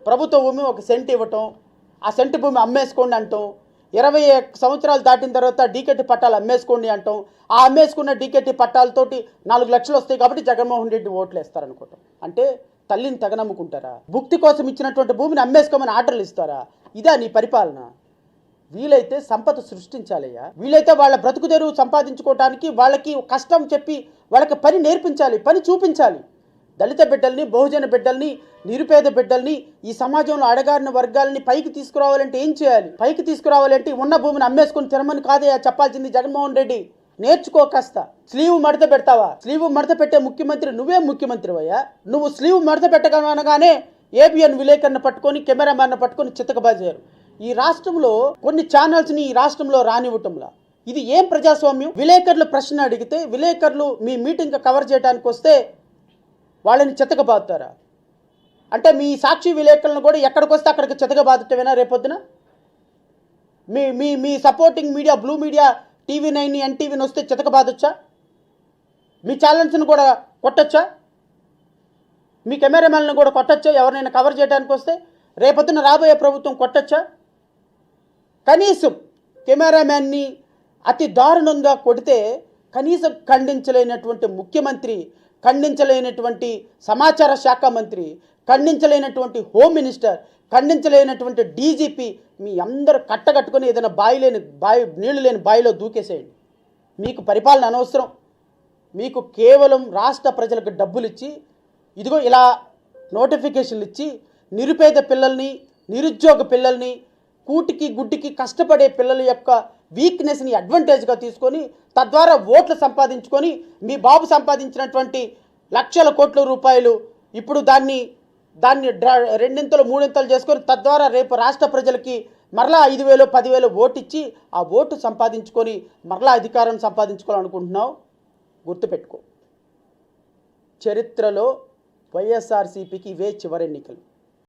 ప్రభుత్వ భూమి ఒక సెంటు ఇవ్వటం, ఆ సెంటు భూమి అమ్మేసుకోండి అంటాం, 20 సంవత్సరాలు దాటిన తర్వాత డీకెటీ పట్టాలు అమ్మేసుకోండి అంటాం, ఆ అమ్మేసుకున్న డీకెటీ పట్టాలతోటి 4 లక్షలు వస్తాయి కాబట్టి జగన్మోహన్ రెడ్డి ఓట్లు వేస్తారనుకుంటాం. అంటే తల్లిని తెగనమ్ముకుంటారా? భుక్తి కోసం ఇచ్చినటువంటి భూమిని అమ్మేసుకోమని ఆర్డర్లు ఇస్తారా? ఇదా నీ పరిపాలన? వీలైతే సంపద సృష్టించాలయ్యా. వీలైతే వాళ్ళ బ్రతుకు తెరువు సంపాదించుకోవడానికి వాళ్ళకి కష్టం చెప్పి వాళ్ళకి పని నేర్పించాలి, పని చూపించాలి. దళిత బిడ్డల్ని, బహుజన బిడ్డల్ని, నిరుపేద బిడ్డల్ని, ఈ సమాజంలో అడగారిన వర్గాలని పైకి తీసుకురావాలంటే ఏం చేయాలి? పైకి తీసుకురావాలంటే ఉన్న భూమిని అమ్మేసుకొని తినమని కాదయ్యా చెప్పాల్సింది జగన్మోహన్ రెడ్డి. నేర్చుకో కాస్త. స్లీవ్ మడత పెడతావా? స్లీవ్ మడత పెట్టే ముఖ్యమంత్రి నువ్వే ముఖ్యమంత్రివయ్యా. నువ్వు స్లీవ్ మడత పెట్టగానే ఏబిఎన్ విలేకరుని పట్టుకొని, కెమెరామ్యాన్ పట్టుకొని చితకబాజారు. ఈ రాష్ట్రంలో కొన్ని ఛానల్స్ని ఈ రాష్ట్రంలో రానివ్వటంలా ఇది ఏం ప్రజాస్వామ్యం? విలేకరులు ప్రశ్న అడిగితే, విలేకరులు మీ మీటింగ్ కవర్ చేయడానికి వస్తే వాళ్ళని చితకబాదుతారా? అంటే మీ సాక్షి విలేకరులను కూడా ఎక్కడికి వస్తే అక్కడికి చితకబాదుటమేనా రేపొద్దున? మీ మీ మీ supporting media, blue media, TV9, NTVని వస్తే చితకబాదొచ్చా? మీ ఛానల్స్ని కూడా కొట్టచ్చా? మీ కెమెరామెన్లను కూడా కొట్టచ్చా? ఎవరినైనా కవర్ చేయడానికి వస్తే రేపొద్దున రాబోయే ప్రభుత్వం కొట్టచ్చా? కనీసం కెమెరామ్యాన్ని అతి దారుణంగా కొడితే కనీసం ఖండించలేనటువంటి ముఖ్యమంత్రి, ఖండించలేనటువంటి సమాచార శాఖ మంత్రి, ఖండించలేనటువంటి హోమ్ మినిస్టర్, ఖండించలేనటువంటి DGP, మీ అందరూ కట్టగట్టుకొని ఏదైనా నీళ్లు లేని బావిలో దూకేసేయండి. మీకు పరిపాలన అనవసరం. మీకు కేవలం రాష్ట్ర ప్రజలకు డబ్బులు ఇచ్చి, ఇదిగో ఇలా నోటిఫికేషన్లు ఇచ్చి, నిరుపేద పిల్లల్ని, నిరుద్యోగ పిల్లల్ని, కూటికి గుడ్డికి కష్టపడే పిల్లల యొక్క వీక్నెస్ని అడ్వాంటేజ్గా తీసుకొని తద్వారా ఓట్లు సంపాదించుకొని, మీ బాబు సంపాదించినటువంటి లక్షల కోట్ల రూపాయలు ఇప్పుడు దాన్ని రెండింతలు మూడింతలు చేసుకొని తద్వారా రేపు రాష్ట్ర ప్రజలకి మరలా 5,000 10,000 ఓటు ఇచ్చి ఆ ఓటు సంపాదించుకొని మరలా అధికారం సంపాదించుకోవాలనుకుంటున్నావు. గుర్తుపెట్టుకో, చరిత్రలో వైఎస్ఆర్సీపీకి ఇవే చివరి ఎన్నికలు.